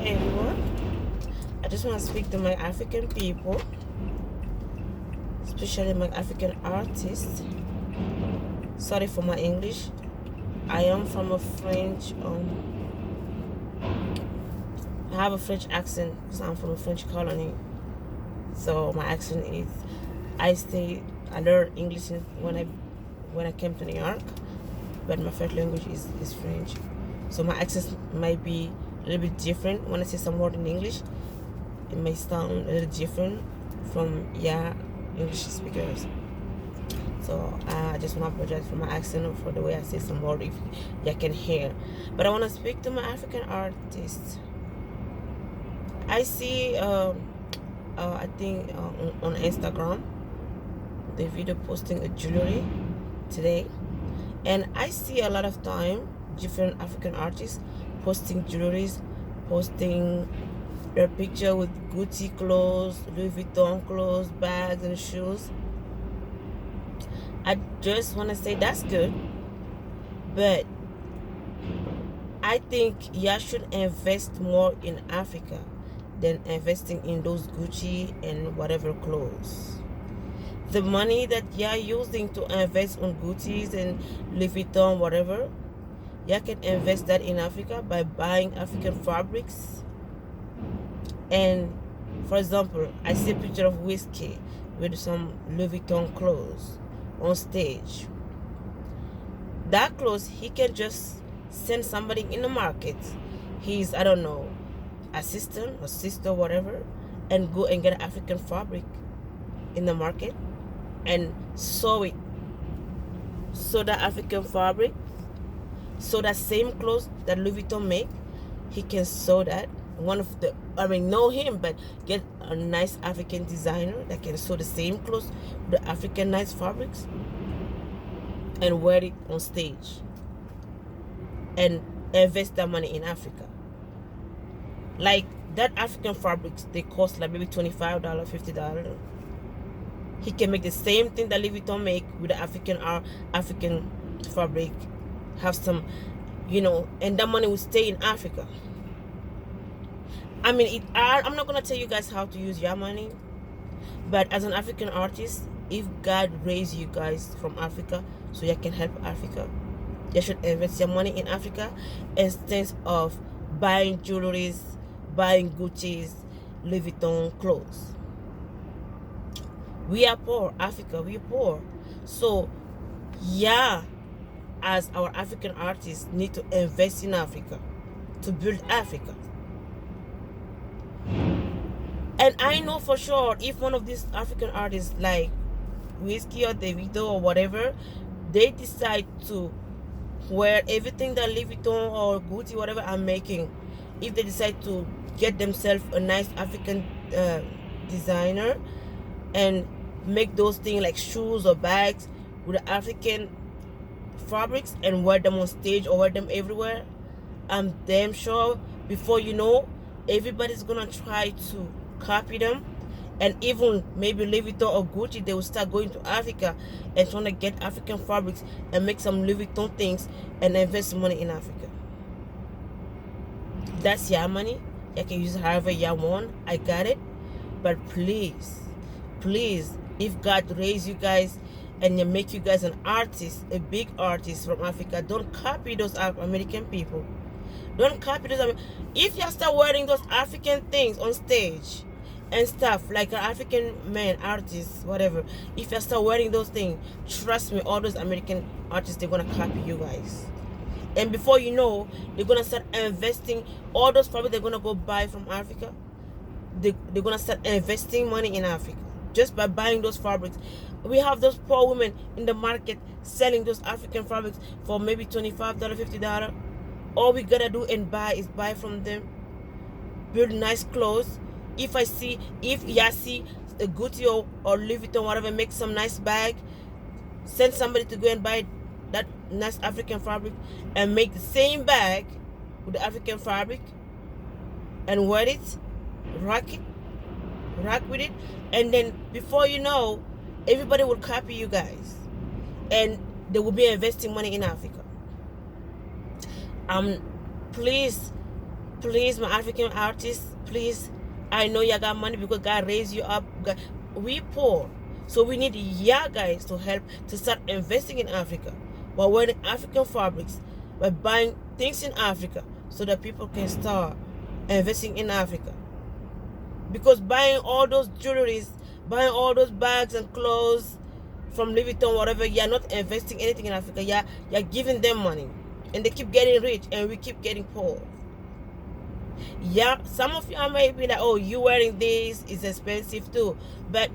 everyone. I just want to speak to my African people, especially my African artists. Sorry for my English. I am from a French, I have a French accent because I'm from a French colony. So my accent is, I learned English when I came to New York, but my first language is French. So my accent might be a little bit different when I say some word in English. It may sound a little different from English speakers. So I just want to apologize for my accent or for the way I say some word if you can hear. But I want to speak to my African artists. I see, I think on Instagram, the video posting a jewelry today, and I see a lot of time different African artists posting jewelries, posting their picture with Gucci clothes, Louis Vuitton clothes, bags and shoes. I just want to say that's good, but I think you should invest more in Africa than investing in those Gucci and whatever clothes. The money that you're using to invest on Gucci's and Louis Vuitton, whatever, you can invest that in Africa by buying African fabrics. And for example, I see a picture of Whiskey with some Louis Vuitton clothes on stage. That clothes he can just send somebody in the market. He's, I don't know, assistant or sister, whatever, and go and get African fabric in the market and sew it. Sew that African fabric, sew that same clothes that Louis Vuitton make. He can sew that. Know him, but get a nice African designer that can sew the same clothes with the African nice fabrics and wear it on stage and invest that money in Africa. Like that African fabrics, they cost like maybe $25, $50. He can make the same thing that Louis Vuitton make with the African fabric, have some, and that money will stay in Africa. I mean, I'm not gonna tell you guys how to use your money, but as an African artist, if God raised you guys from Africa so you can help Africa, you should invest your money in Africa instead of buying jewelries, buying Gucci's, Louis Vuitton clothes. We are poor, Africa, we're poor. So, as our African artists need to invest in Africa to build Africa. And I know for sure if one of these African artists like Whiskey or Davido or whatever, they decide to wear everything that Louis Vuitton or Gucci, whatever I'm making, if they decide to get themselves a nice African designer and make those things like shoes or bags with the African fabrics and wear them on stage or wear them everywhere, I'm damn sure before you know, everybody's gonna try to copy them, and even maybe Louis Vuitton or Gucci, they will start going to Africa and trying to get African fabrics and make some Louis Vuitton things and invest money in Africa. That's your money. You can use it however you want. I got it. But please, if God raised you guys and you make you guys an artist, a big artist from Africa, don't copy those American people. Don't copy those. If you start wearing those African things on stage and stuff, like an African man, artist, whatever, if you start wearing those things, trust me, all those American artists, they're going to copy you guys. And before you know, they're going to start investing all those fabrics they're going to go buy from Africa. They're going to start investing money in Africa just by buying those fabrics. We have those poor women in the market selling those African fabrics for maybe $25, $50. All we gotta do and buy from them. Build nice clothes. If you see a Gucci or Louis Vuitton, whatever, make some nice bag, send somebody to go and buy that nice African fabric and make the same bag with the African fabric and wear it, rock with it, and then before you know, everybody will copy you guys and they will be investing money in Africa. Please Please, my African artists, please, I know you got money because God raised you up. We poor, so we need ya guys to help to start investing in Africa, by wearing African fabrics, by buying things in Africa, so that people can start investing in Africa. Because buying all those jewelries, buying all those bags and clothes from Louis Vuitton, whatever, you're not investing anything in Africa. You're giving them money, and they keep getting rich, and we keep getting poor. Yeah, some of you might be like, oh, you wearing this is expensive too. But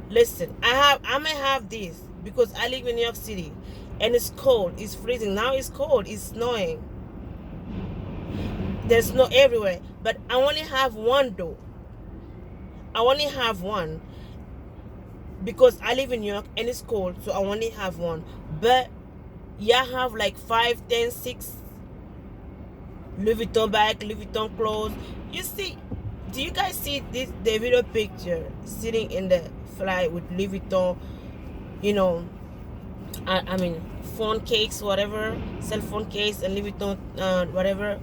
listen, I may have this because I live in New York City and it's cold, it's freezing. Now it's cold, it's snowing. There's snow everywhere. But I only have one though. I only have one because I live in New York and it's cold, so I only have one. But yeah, have like 5, 10, 6 Louis Vuitton bag, Louis Vuitton clothes. You see, do you guys see this the video picture sitting in the flight with Louis Vuitton, you know, I mean phone case, whatever, cell phone case and Louis Vuitton whatever.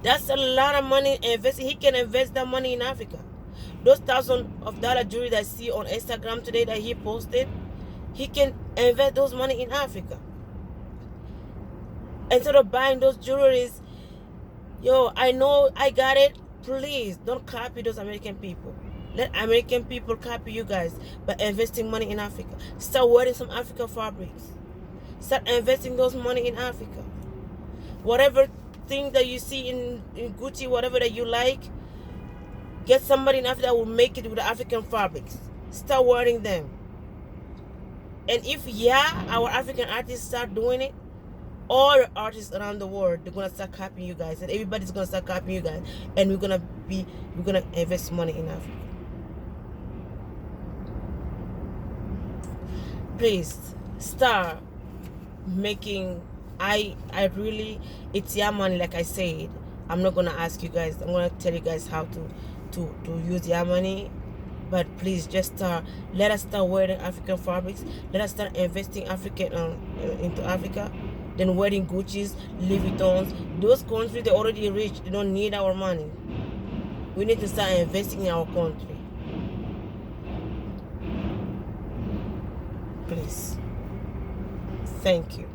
That's a lot of money invested. He can invest that money in Africa. Those thousands of dollar jewelry that I see on Instagram today that he posted, he can invest those money in Africa. Instead of buying those jewelries, yo, I know I got it. Please don't copy those American people. Let American people copy you guys by investing money in Africa. Start wearing some African fabrics. Start investing those money in Africa. Whatever thing that you see in Gucci, whatever that you like, get somebody in Africa that will make it with African fabrics. Start wearing them. And if our African artists start doing it, all the artists around the world, they're gonna start copying you guys, and everybody's gonna start copying you guys, and we're gonna invest money in Africa. Please start making. I really, it's your money. Like I said, I'm not gonna ask you guys. I'm gonna tell you guys how to use your money. But please just let us start wearing African fabrics. Let us start investing into Africa. Then wearing Gucci's, Louis Vuittons. Those countries, they're already rich. They don't need our money. We need to start investing in our country. Please. Thank you.